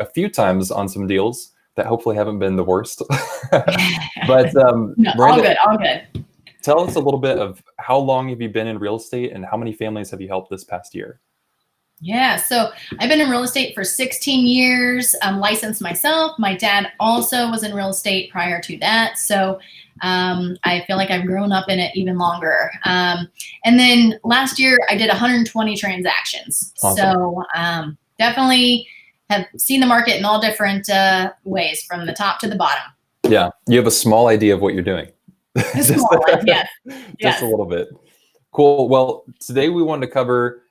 a few times on some deals that hopefully haven't been the worst. But No, Miranda, all good. tell us a little bit of how long have you been in real estate and how many families have you helped this past year? Yeah, so I've been in real estate for 16 years. I'm licensed myself. My dad also was in real estate prior to that. So I feel like I've grown up in it even longer. And then last year I did 120 transactions. Awesome. So definitely have seen the market in all different ways from the top to the bottom. Yeah, you have a small idea of what you're doing. Just a little bit. Cool. Well, today we wanted to cover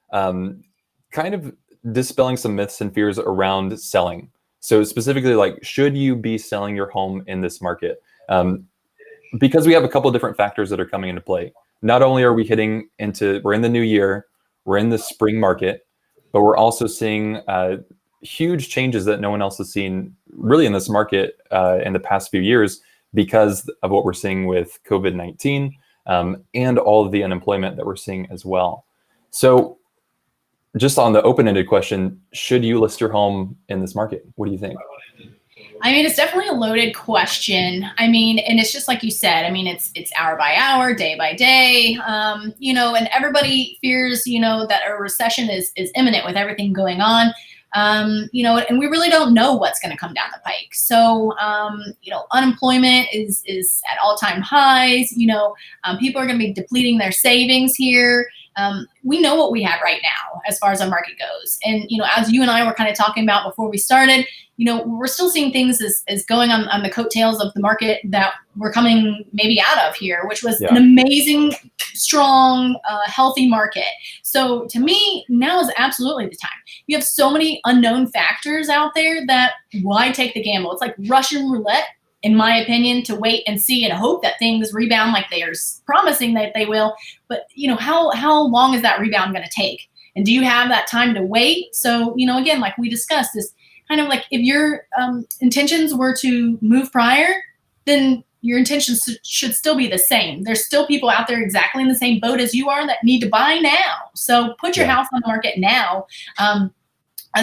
kind of dispelling some myths and fears around selling. So specifically, like, should you be selling your home in this market? Because we have a couple of different factors that are coming into play. Not only are we're in the new year, we're in the spring market, but we're also seeing huge changes that no one else has seen really in this market in the past few years because of what we're seeing with COVID-19 and all of the unemployment that we're seeing as well. So just on the open-ended question, should you list your home in this market? What do you think? I mean, it's definitely a loaded question. I mean, and it's just like you said, I mean, it's hour by hour, day by day, and everybody fears, that a recession is imminent with everything going on. And we really don't know what's going to come down the pike. So, unemployment is at all-time highs. People are going to be depleting their savings here. We know what we have right now as far as our market goes. And, as you and I were kind of talking about before we started, we're still seeing things as going on the coattails of the market that we're coming maybe out of here, which was an amazing, strong, healthy market. So to me, now is absolutely the time. You have so many unknown factors out there that why take the gamble? It's like Russian roulette, in my opinion, to wait and see and hope that things rebound like they are promising that they will. But, how long is that rebound going to take? And do you have that time to wait? So, again, like we discussed, is kind of like if your intentions were to move prior, then your intentions should still be the same. There's still people out there exactly in the same boat as you are that need to buy now. So put your house on the market now.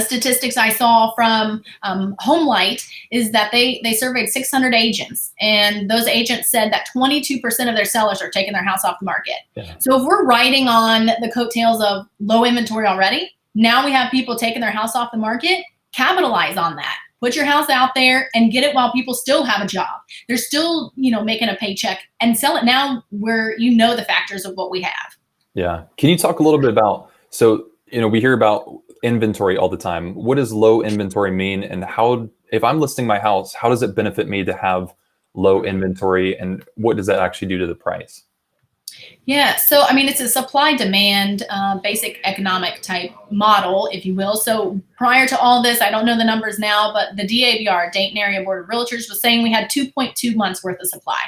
Statistics I saw from HomeLight is that they surveyed 600 agents, and those agents said that 22% of their sellers are taking their house off the market. Yeah. So if we're riding on the coattails of low inventory already, now we have people taking their house off the market. Capitalize on that. Put your house out there and get it while people still have a job. They're still, making a paycheck, and sell it now where the factors of what we have. Yeah. Can you talk a little bit about, so, we hear about inventory all the time. What does low inventory mean? And how, if I'm listing my house, how does it benefit me to have low inventory? And what does that actually do to the price? Yeah, so I mean, it's a supply-demand, basic economic type model, if you will. So prior to all this, I don't know the numbers now, but the DABR, Dayton Area Board of Realtors, was saying we had 2.2 months worth of supply.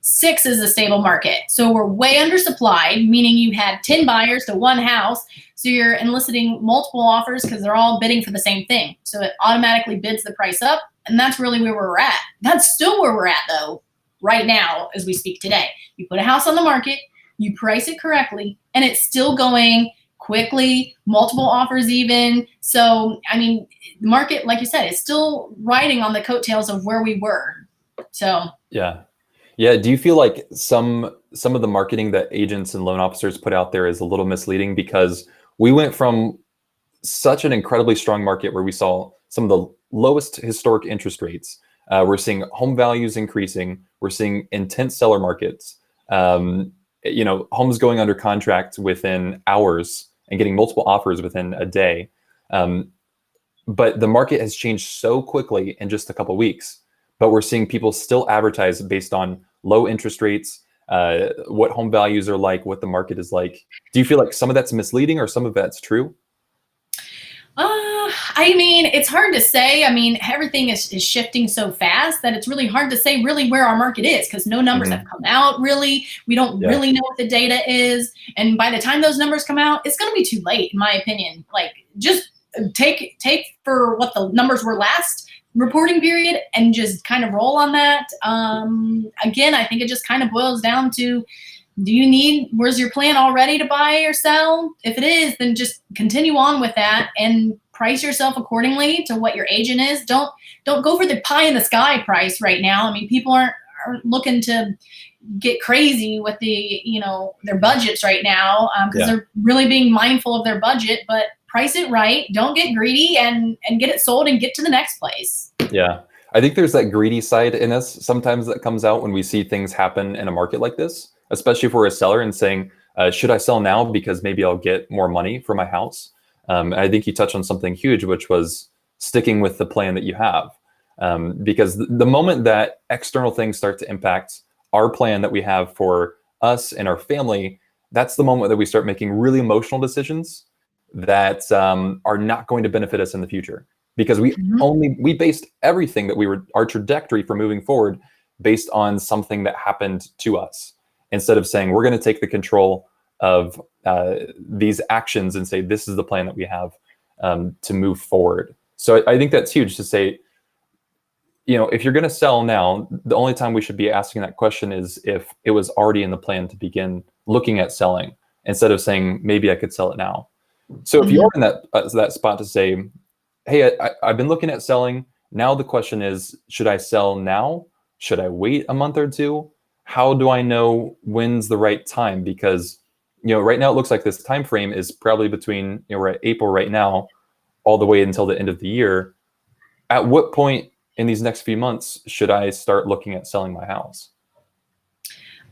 6 is a stable market. So we're way undersupplied, meaning you had 10 buyers to one house. So you're enlisting multiple offers because they're all bidding for the same thing. So it automatically bids the price up. And that's really where we're at. That's still where we're at, though, right now, as we speak today. You put a house on the market, you price it correctly, and it's still going quickly, multiple offers even. So, I mean, the market, like you said, is still riding on the coattails of where we were. So, yeah. Do you feel like some of the marketing that agents and loan officers put out there is a little misleading? Because we went from such an incredibly strong market where we saw some of the lowest historic interest rates. We're seeing home values increasing. We're seeing intense seller markets. Homes going under contract within hours and getting multiple offers within a day. But the market has changed so quickly in just a couple of weeks. But we're seeing people still advertise based on low interest rates, what home values are like, what the market is like. Do you feel like some of that's misleading or some of that's true? I mean, it's hard to say. I mean, everything is shifting so fast that it's really hard to say really where our market is because no numbers have come out really. We don't really know what the data is. And by the time those numbers come out, it's going to be too late, in my opinion. Like, just take for what the numbers were last reporting period and just kind of roll on that. Again, I think it just kind of boils down to, where's your plan already to buy or sell? If it is, then just continue on with that and price yourself accordingly to what your agent is. Don't go for the pie in the sky price right now. I mean, people aren't looking to get crazy with the, their budgets right now, because they're really being mindful of their budget, but price it right. Don't get greedy and get it sold and get to the next place. Yeah. I think there's that greedy side in us sometimes that comes out when we see things happen in a market like this, especially if we're a seller and saying, should I sell now because maybe I'll get more money for my house? I think you touched on something huge, which was sticking with the plan that you have. Because the moment that external things start to impact our plan that we have for us and our family, that's the moment that we start making really emotional decisions that are not going to benefit us in the future. Because we based everything that our trajectory for moving forward based on something that happened to us, instead of saying we're going to take the control of these actions and say this is the plan that we have to move forward. So I think that's huge to say, if you're going to sell now, the only time we should be asking that question is if it was already in the plan to begin looking at selling, instead of saying maybe I could sell it now. So if you're in that spot to say, hey, I've been looking at selling. Now the question is, should I sell now? Should I wait a month or two? How do I know when's the right time? Because right now it looks like this time frame is probably between, we're at April right now, all the way until the end of the year. At what point in these next few months should I start looking at selling my house?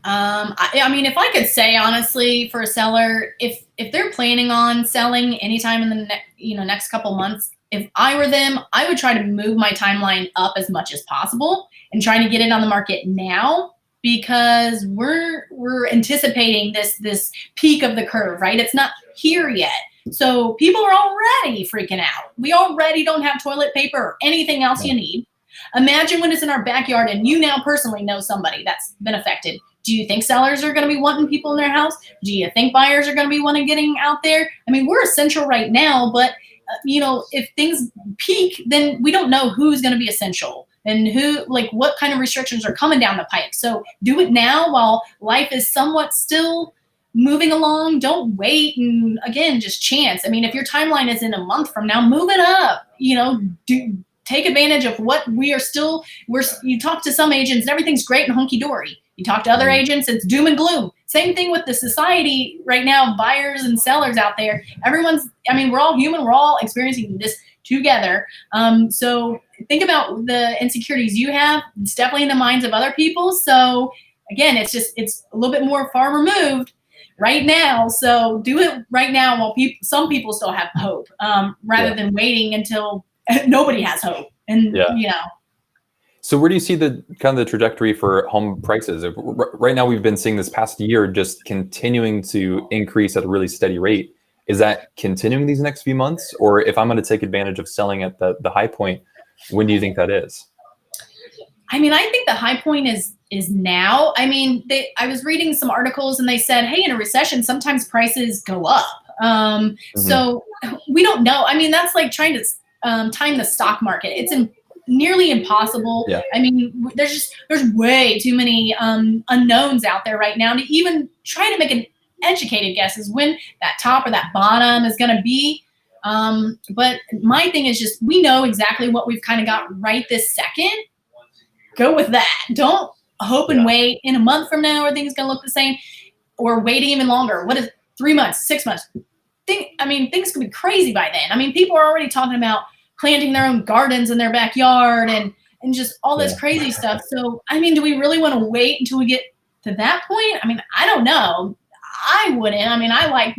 I mean, if I could say honestly, for a seller, if they're planning on selling anytime in the next couple months, if I were them, I would try to move my timeline up as much as possible and trying to get it on the market now, because we're anticipating this peak of the curve, right? It's not here yet. So people are already freaking out. We already don't have toilet paper or anything else you need. Imagine when it's in our backyard and you now personally know somebody that's been affected. Do you think sellers are going to be wanting people in their house? Do you think buyers are going to be wanting getting out there? I mean, we're essential right now, but if things peak, then we don't know who's going to be essential and what kind of restrictions are coming down the pike. So do it now while life is somewhat still moving along. Don't wait and again, just chance. I mean, if your timeline is in a month from now, move it up, take advantage of what you talk to some agents and everything's great and hunky dory. You talk to other agents, it's doom and gloom. Same thing with the society right now, buyers and sellers out there. We're all human. We're all experiencing this together. So think about the insecurities you have. It's definitely in the minds of other people. So again, it's a little bit more far removed right now. So do it right now while some people still have hope, rather than waiting until nobody has hope. And So where do you see the kind of the trajectory for home prices? Right now, we've been seeing this past year just continuing to increase at a really steady rate. Is that continuing these next few months? Or if I'm going to take advantage of selling at the high point, when do you think that is? I mean, I think the high point is now. I mean, I was reading some articles and they said, hey, in a recession, sometimes prices go up. So we don't know. I mean, that's like trying to time the stock market. It's nearly impossible. Yeah. I mean, there's way too many unknowns out there right now to even try to make an educated guess as when that top or that bottom is going to be. But my thing is just, we know exactly what we've kind of got right this second. Go with that. Don't hope and wait in a month from now, are things going to look the same, or waiting even longer. What is 3 months, 6 months? Things could be crazy by then. I mean, people are already talking about planting their own gardens in their backyard and just all this crazy stuff. So, I mean, do we really want to wait until we get to that point? I mean, I don't know. I wouldn't. I mean, I like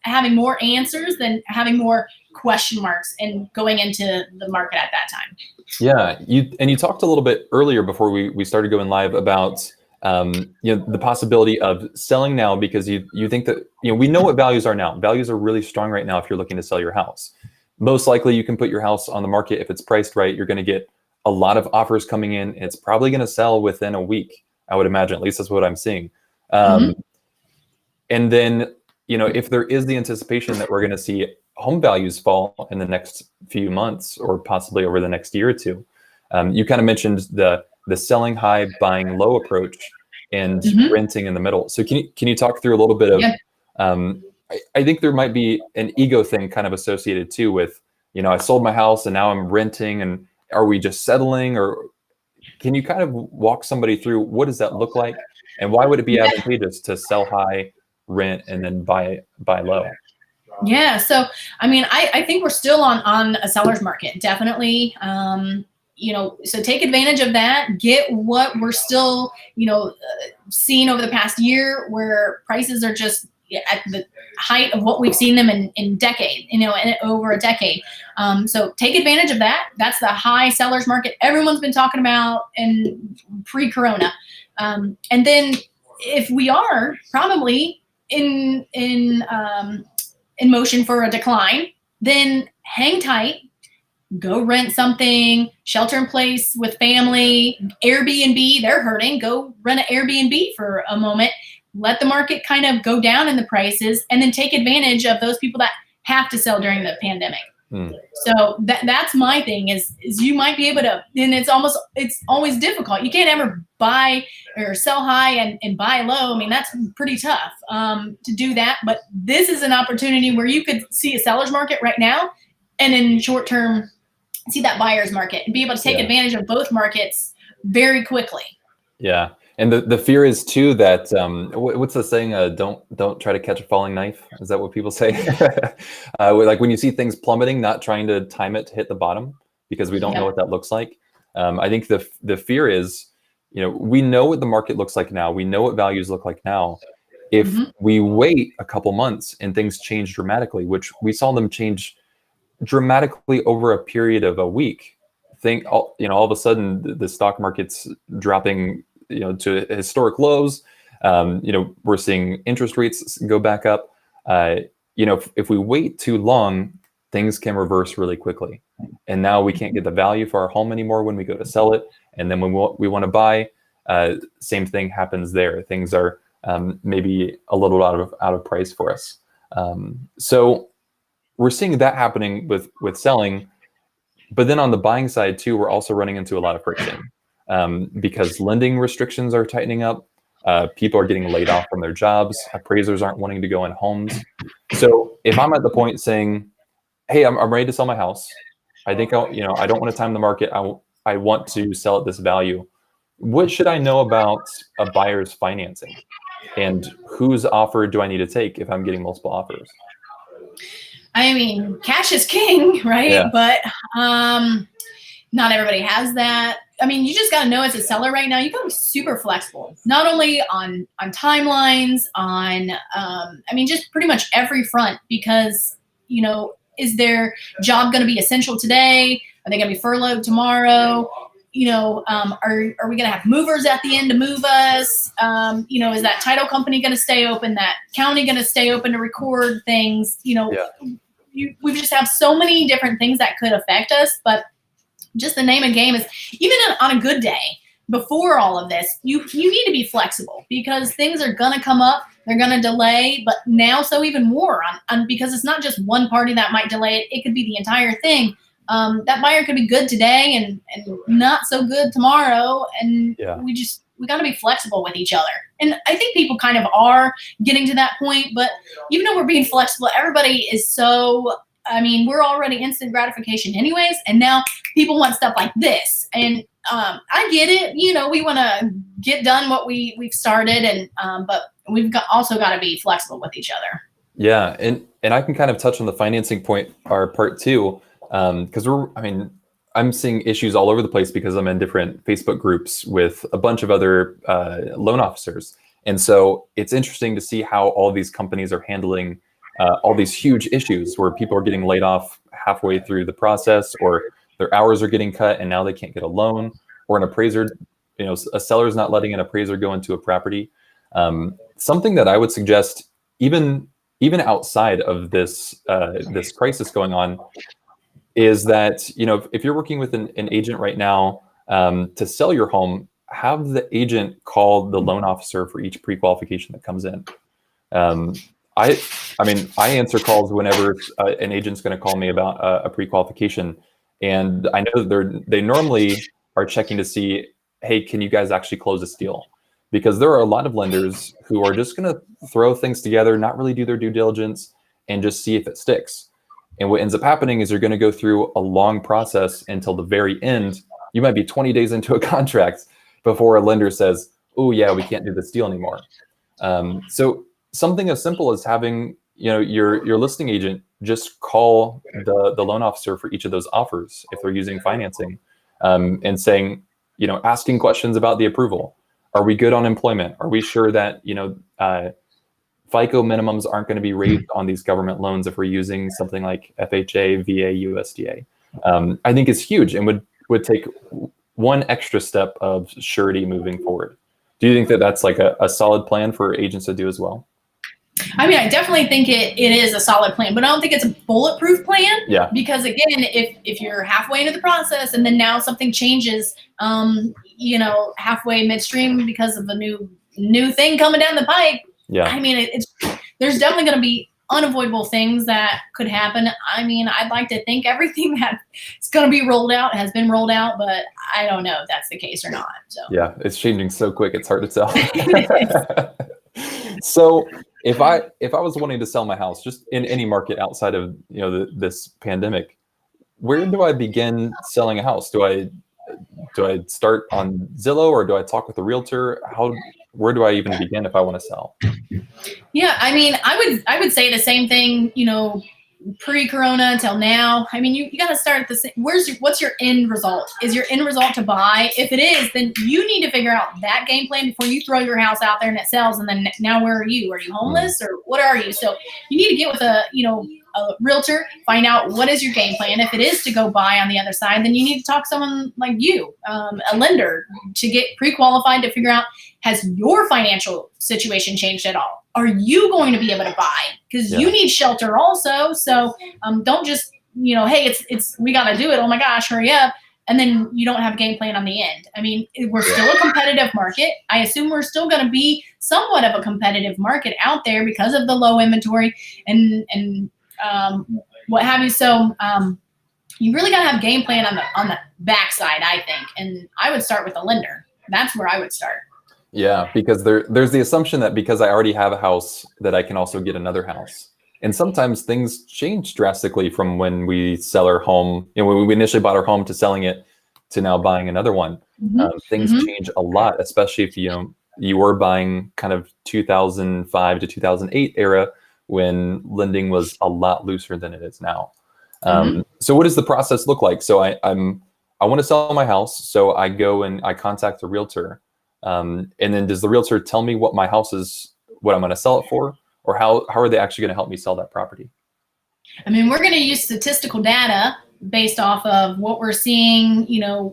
having more answers than having more question marks and going into the market at that time. Yeah. You talked a little bit earlier before we started going live about the possibility of selling now because you think that, we know what values are now. Values are really strong right now if you're looking to sell your house. Most likely you can put your house on the market. If it's priced right, you're going to get a lot of offers coming in. It's probably going to sell within a week, I would imagine. At least that's what I'm seeing. And then, if there is the anticipation that we're going to see home values fall in the next few months or possibly over the next year or two, you kind of mentioned the selling high, buying low approach and renting in the middle. So can you talk through a little bit of, I think there might be an ego thing kind of associated too with, I sold my house and now I'm renting, and are we just settling? Or can you kind of walk somebody through what does that look like, and why would it be advantageous to sell high, rent, and then buy low? Yeah. So, I mean, I think we're still on a seller's market, definitely. So take advantage of that. Get what we're still, seeing over the past year, where prices are just at the height of what we've seen them in decade, in over a decade. So take advantage of that. That's the high seller's market everyone's been talking about in pre-corona. And then if we are probably in motion for a decline, then hang tight, go rent something, shelter in place with family, Airbnb, they're hurting. Go rent an Airbnb for a moment, let the market kind of go down in the prices, and then take advantage of those people that have to sell during the pandemic. So that's my thing is you might be able to, and it's always difficult. You can't ever buy or sell high and buy low. I mean, that's pretty tough to do that. But this is an opportunity where you could see a seller's market right now, and in short term, see that buyer's market and be able to take advantage of both markets very quickly. Yeah. And the fear is too that what's the saying? Don't try to catch a falling knife. Is that what people say? Like when you see things plummeting, not trying to time it to hit the bottom, because we don't know what that looks like. I think the fear is, we know what the market looks like now. We know what values look like now. If we wait a couple months and things change dramatically, which we saw them change dramatically over a period of a week, all of a sudden the stock market's dropping to historic lows. We're seeing interest rates go back up. If we wait too long, things can reverse really quickly. And now we can't get the value for our home anymore when we go to sell it. And then when we want to buy, same thing happens there. Things are maybe a little out of price for us. So we're seeing that happening with selling. But then on the buying side too, we're also running into a lot of friction. Because lending restrictions are tightening up. People are getting laid off from their jobs. Appraisers aren't wanting to go in homes. So if I'm at the point saying, hey, I'm ready to sell my house, I think I don't want to time the market. I want to sell at this value. What should I know about a buyer's financing, and whose offer do I need to take if I'm getting multiple offers? I mean, cash is king, right? Yeah. But not everybody has that. I mean, you just got to know as a seller right now, you got to be super flexible, not only on timelines, just pretty much every front, because, is their job going to be essential today? Are they going to be furloughed tomorrow? Are we going to have movers at the end to move us? Is that title company going to stay open? That county going to stay open to record things? We just have so many different things that could affect us, but just the name of the game is, even on a good day, before all of this, you need to be flexible, because things are going to come up, they're going to delay, but now so even more because it's not just one party that might delay it. It could be the entire thing. That buyer could be good today and not so good tomorrow. And we got to be flexible with each other. And I think people kind of are getting to that point, but even though we're being flexible, everybody is we're already instant gratification anyways. And now people want stuff like this. And I get it. We want to get done what we've started, but we've also got to be flexible with each other. Yeah. And I can kind of touch on the financing part too. Because I'm seeing issues all over the place, because I'm in different Facebook groups with a bunch of other loan officers. And so it's interesting to see how all these companies are handling all these huge issues where people are getting laid off halfway through the process, or their hours are getting cut and now they can't get a loan, or an appraiser, a seller's not letting an appraiser go into a property. Something that I would suggest, even outside of this crisis going on, is that, if you're working with an agent right now to sell your home, have the agent call the loan officer for each pre-qualification that comes in. I answer calls whenever an agent's going to call me about a pre-qualification, and I know they normally are checking to see, hey, can you guys actually close this deal? Because there are a lot of lenders who are just going to throw things together, not really do their due diligence, and just see if it sticks. And what ends up happening is you're going to go through a long process until the very end. You might be 20 days into a contract before a lender says, oh yeah, we can't do this deal anymore. So something as simple as having, your listing agent just call the loan officer for each of those offers if they're using financing, and saying, asking questions about the approval. Are we good on employment? Are we sure that, FICO minimums aren't going to be raised on these government loans if we're using something like FHA, VA, USDA? I think it's huge and would take one extra step of surety moving forward. Do you think that that's like a solid plan for agents to do as well? I mean, I definitely think it is a solid plan, but I don't think it's a bulletproof plan. Yeah. Because again, if you're halfway into the process and then now something changes, halfway midstream because of a new thing coming down the pike. Yeah. I mean, there's definitely going to be unavoidable things that could happen. I mean, I'd like to think everything that's going to be rolled out has been rolled out, but I don't know if that's the case or not. So yeah, it's changing so quick, it's hard to tell. So if I was wanting to sell my house just in any market outside of this pandemic, where do I begin selling a house? Do I start on Zillow, or do I talk with a realtor? Where do I even begin if I want to sell? Yeah, I mean, I would say the same thing, pre-corona until now. I mean, you got to start at the same. What's your end result? Is your end result to buy? If it is, then you need to figure out that game plan before you throw your house out there and it sells. And then now where are you? Are you homeless or what are you? So you need to get with a realtor, find out what is your game plan. If it is to go buy on the other side, then you need to talk to someone like you, a lender, to get pre-qualified to figure out, has your financial situation changed at all? Are you going to be able to buy? Because you need shelter also. So don't just, hey, we got to do it. Oh my gosh, hurry up. And then you don't have a game plan on the end. I mean, we're still a competitive market. I assume we're still going to be somewhat of a competitive market out there because of the low inventory and what have you. So you really got to have a game plan on the backside, I think. And I would start with a lender. That's where I would start. Yeah, because there's the assumption that because I already have a house that I can also get another house. And sometimes things change drastically from when we sell our home, when we initially bought our home to selling it to now buying another one. Things change a lot, especially if you were buying kind of 2005 to 2008 era when lending was a lot looser than it is now. So what does the process look like? So I want to sell my house, so I go and I contact a realtor. And then does the realtor tell me what my house is, what I'm going to sell it for, or how are they actually going to help me sell that property? I mean, we're going to use statistical data based off of what we're seeing,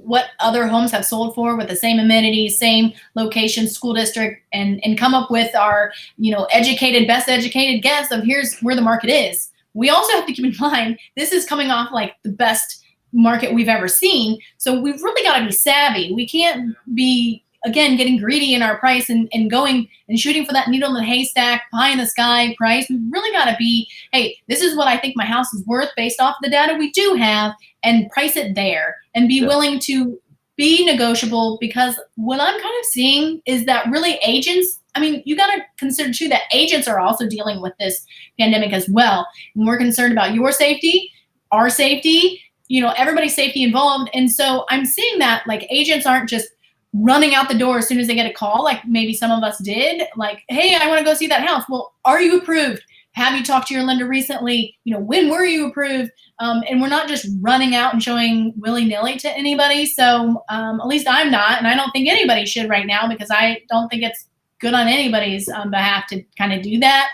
what other homes have sold for with the same amenities, same location, school district, and come up with our, best educated guess of here's where the market is. We also have to keep in mind, this is coming off like the best market we've ever seen. So we've really got to be savvy. We can't be, again, getting greedy in our price and going and shooting for that needle in the haystack, pie in the sky price. We really got to be, hey, this is what I think my house is worth based off the data we do have, and price it there and be willing to be negotiable. Because what I'm kind of seeing is that really agents, I mean, you got to consider too that agents are also dealing with this pandemic as well. And we're concerned about your safety, our safety, everybody's safety involved. And so I'm seeing that like agents aren't just running out the door as soon as they get a call, like maybe some of us did, like, hey, I want to go see that house. Well, are you approved? Have you talked to your lender recently? When were you approved? And we're not just running out and showing willy-nilly to anybody. So at least I'm not, and I don't think anybody should right now, because I don't think it's good on anybody's behalf to kind of do that.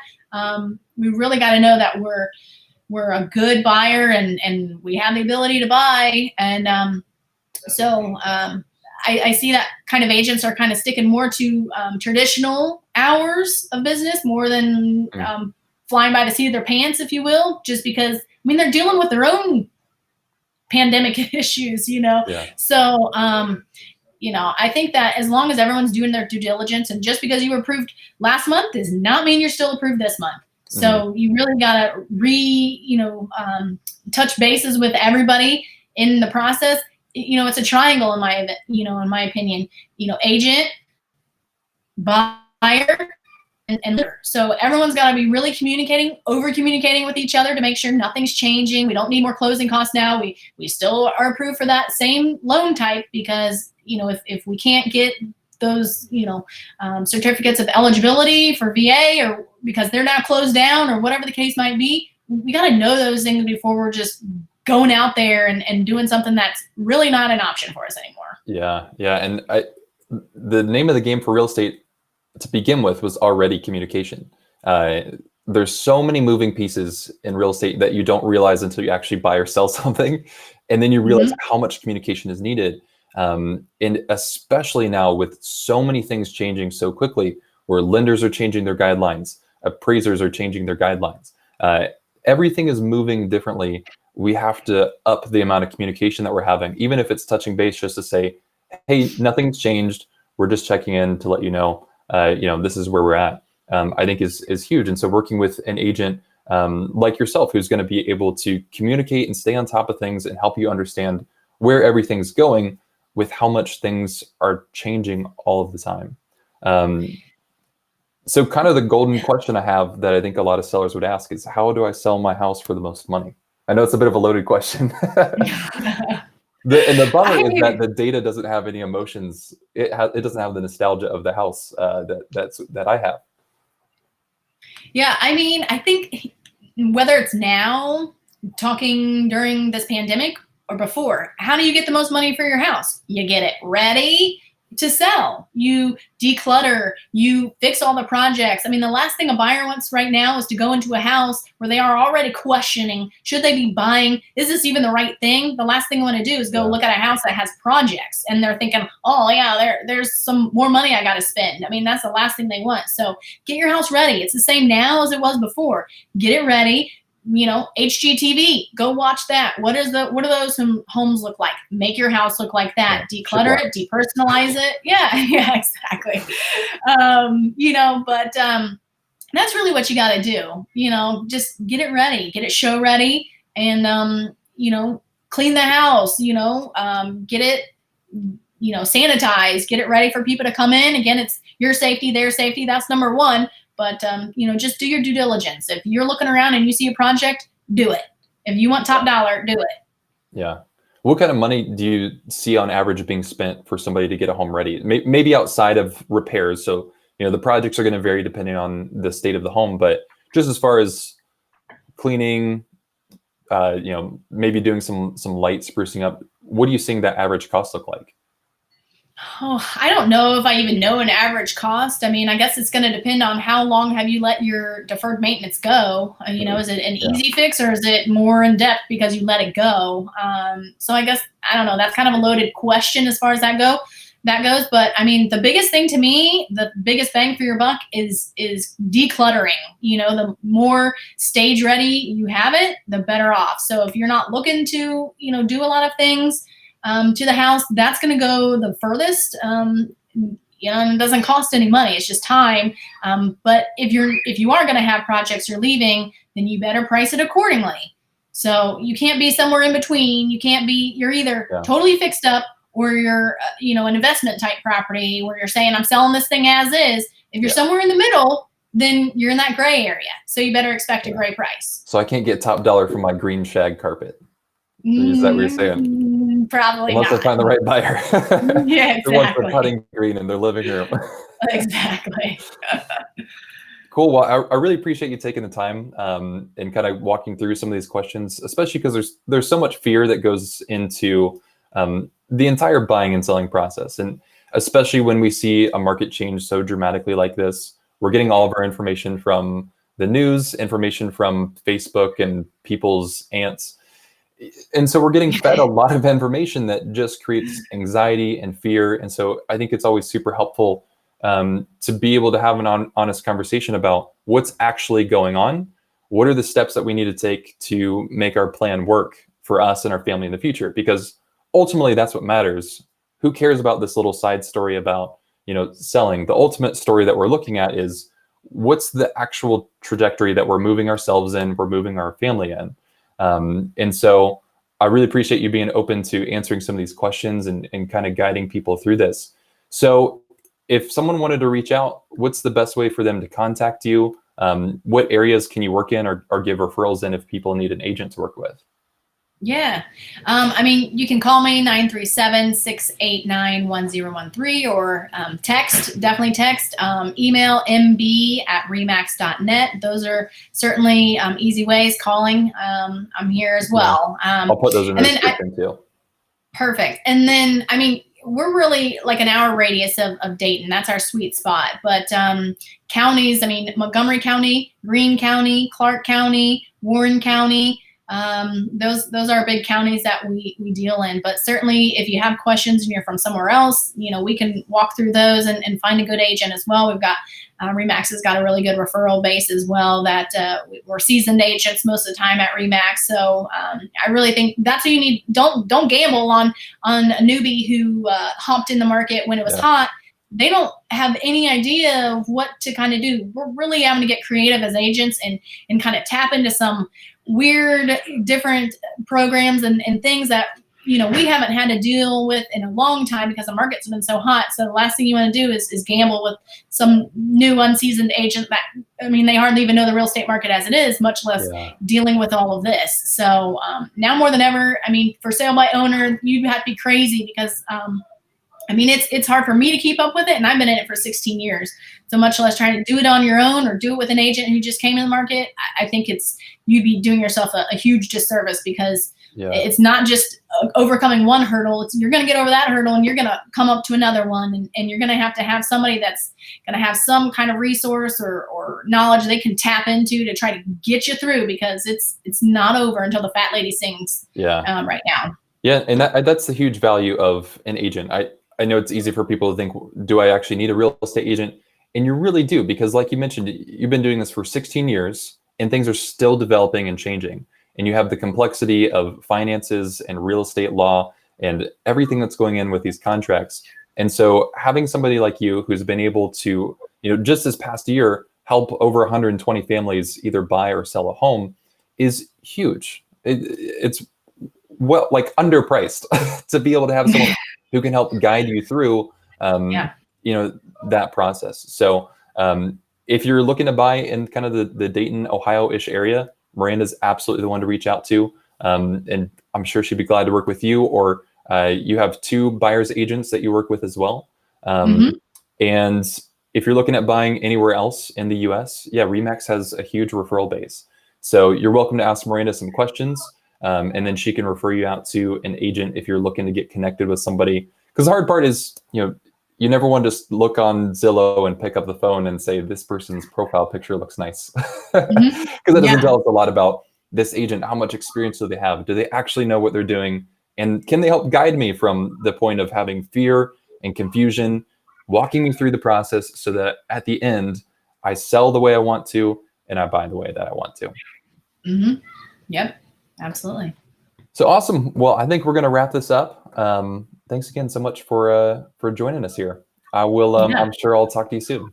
We really got to know that we're a good buyer and we have the ability to buy. And I see that kind of agents are kind of sticking more to traditional hours of business more than flying by the seat of their pants, if you will, just because, I mean, they're dealing with their own pandemic issues, So, I think that as long as everyone's doing their due diligence, and just because you were approved last month does not mean you're still approved this month. So you really got to touch bases with everybody in the process. It's a triangle in my opinion, agent, buyer, and so everyone's got to be really over communicating with each other to make sure nothing's changing. We don't need more closing costs now. We still are approved for that same loan type, because if we can't get those certificates of eligibility for VA, or because they're now closed down, or whatever the case might be, we got to know those things before we're just going out there and doing something that's really not an option for us anymore. Yeah. And the name of the game for real estate to begin with was already communication. There's so many moving pieces in real estate that you don't realize until you actually buy or sell something. And then you realize how much communication is needed. And especially now with so many things changing so quickly, where lenders are changing their guidelines, appraisers are changing their guidelines. Everything is moving differently. We have to up the amount of communication that we're having, even if it's touching base just to say, hey, nothing's changed. We're just checking in to let you know, this is where we're at. I think is huge. And so working with an agent like yourself, who's going to be able to communicate and stay on top of things and help you understand where everything's going with how much things are changing all of the time. So kind of the golden question I have that I think a lot of sellers would ask is, how do I sell my house for the most money? I know it's a bit of a loaded question. And the bummer is that the data doesn't have any emotions. It doesn't have the nostalgia of the house that I have. Yeah, I mean, I think whether it's now, talking during this pandemic, or before, how do you get the most money for your house? You get it ready to sell. You declutter, you fix all the projects. I mean, the last thing a buyer wants right now is to go into a house where they are already questioning, should they be buying? Is this even the right thing? The last thing I want to do is go look at a house that has projects and they're thinking, oh yeah, there's some more money I got to spend. I mean, that's the last thing they want. So get your house ready. It's the same now as it was before. Get it ready. HGTV, go watch that. What do those homes look like? Make your house look like that. Declutter it, depersonalize it. Yeah, exactly. But that's really what you got to do. Just get it ready, get it show ready, and clean the house. Get it, sanitized, get it ready for people to come in. Again, it's your safety, their safety. That's number one. But, just do your due diligence. If you're looking around and you see a project, do it. If you want top dollar, do it. Yeah. What kind of money do you see on average being spent for somebody to get a home ready? Maybe outside of repairs. So, the projects are going to vary depending on the state of the home. But just as far as cleaning, maybe doing some light sprucing up, what are you seeing that average cost look like? Oh, I don't know if I even know an average cost. I mean, I guess it's going to depend on how long have you let your deferred maintenance go. Is it an easy fix, or is it more in depth because you let it go? So I guess, I don't know, that's kind of a loaded question as far as that goes. But I mean, the biggest thing to me, the biggest bang for your buck is decluttering. The more stage ready you have it, the better off. So if you're not looking to, do a lot of things to the house, that's going to go the furthest. And it doesn't cost any money. It's just time. But if you are going to have projects you're leaving, then you better price it accordingly. So you can't be somewhere in between. You're either totally fixed up, or you're, an investment type property where you're saying, I'm selling this thing as is. If you're somewhere in the middle, then you're in that gray area. So you better expect a gray price. So I can't get top dollar for my green shag carpet. Is that what you're saying? Probably Unless not. I find the right buyer. Yeah, exactly. Who wants the putting green in their living room. Exactly. Cool. Well, I really appreciate you taking the time and kind of walking through some of these questions, especially because there's so much fear that goes into the entire buying and selling process. And especially when we see a market change so dramatically like this, we're getting all of our information from the news, information from Facebook and people's aunts. And so we're getting fed a lot of information that just creates anxiety and fear. And so I think it's always super helpful to be able to have an honest conversation about what's actually going on. What are the steps that we need to take to make our plan work for us and our family in the future? Because ultimately that's what matters. Who cares about this little side story about, selling? The ultimate story that we're looking at is what's the actual trajectory that we're moving ourselves in, we're moving our family in. And so I really appreciate you being open to answering some of these questions and kind of guiding people through this. So if someone wanted to reach out, what's the best way for them to contact you? What areas can you work in or give referrals in if people need an agent to work with? Yeah. I mean, you can call me 937-689-1013 or definitely text, email mb@remax.net. Those are certainly easy ways. Calling. I'm here as well. I'll put those in the description too. Perfect. And then, I mean, we're really like an hour radius of Dayton. That's our sweet spot. But counties, I mean, Montgomery County, Greene County, Clark County, Warren County, those are big counties that we deal in. But certainly if you have questions and you're from somewhere else, we can walk through those and find a good agent as well. We've got Remax has got a really good referral base as well, that we're seasoned agents most of the time at Remax. So I really think that's what you need. Don't gamble on a newbie who hopped in the market when it was hot. They don't have any idea of what to kind of do. We're really having to get creative as agents and kind of tap into some weird different programs and things that we haven't had to deal with in a long time because the market's been so hot. So the last thing you want to do is gamble with some new unseasoned agent that, I mean, they hardly even know the real estate market as it is, much less dealing with all of this. So now more than ever, I mean, for sale by owner, you have to be crazy because I mean, it's hard for me to keep up with it, and I've been in it for 16 years. So much less trying to do it on your own or do it with an agent who just came in the market. I think you'd be doing yourself a huge disservice because it's not just overcoming one hurdle. You're going to get over that hurdle and you're going to come up to another one, and you're going to have somebody that's going to have some kind of resource or knowledge they can tap into to try to get you through, because it's not over until the fat lady sings right now. Yeah, and that's the huge value of an agent. I know it's easy for people to think, do I actually need a real estate agent? And you really do, because like you mentioned, you've been doing this for 16 years and things are still developing and changing. And you have the complexity of finances and real estate law and everything that's going in with these contracts. And so having somebody like you who's been able to, just this past year, help over 120 families either buy or sell a home is huge. It's like underpriced to be able to have someone who can help guide you through, that process. So if you're looking to buy in kind of the Dayton, Ohio-ish area, Miranda's absolutely the one to reach out to. And I'm sure she'd be glad to work with you, or you have 2 buyer's agents that you work with as well. And if you're looking at buying anywhere else in the US, Remax has a huge referral base. So you're welcome to ask Miranda some questions. And then she can refer you out to an agent if you're looking to get connected with somebody. Because the hard part is, you never want to just look on Zillow and pick up the phone and say, this person's profile picture looks nice. Because it doesn't tell us a lot about this agent. How much experience do they have? Do they actually know what they're doing? And can they help guide me from the point of having fear and confusion, walking me through the process so that at the end, I sell the way I want to and I buy the way that I want to. Yep. Absolutely. So awesome. Well, I think we're going to wrap this up. Thanks again so much for joining us here. I will. I'm sure I'll talk to you soon.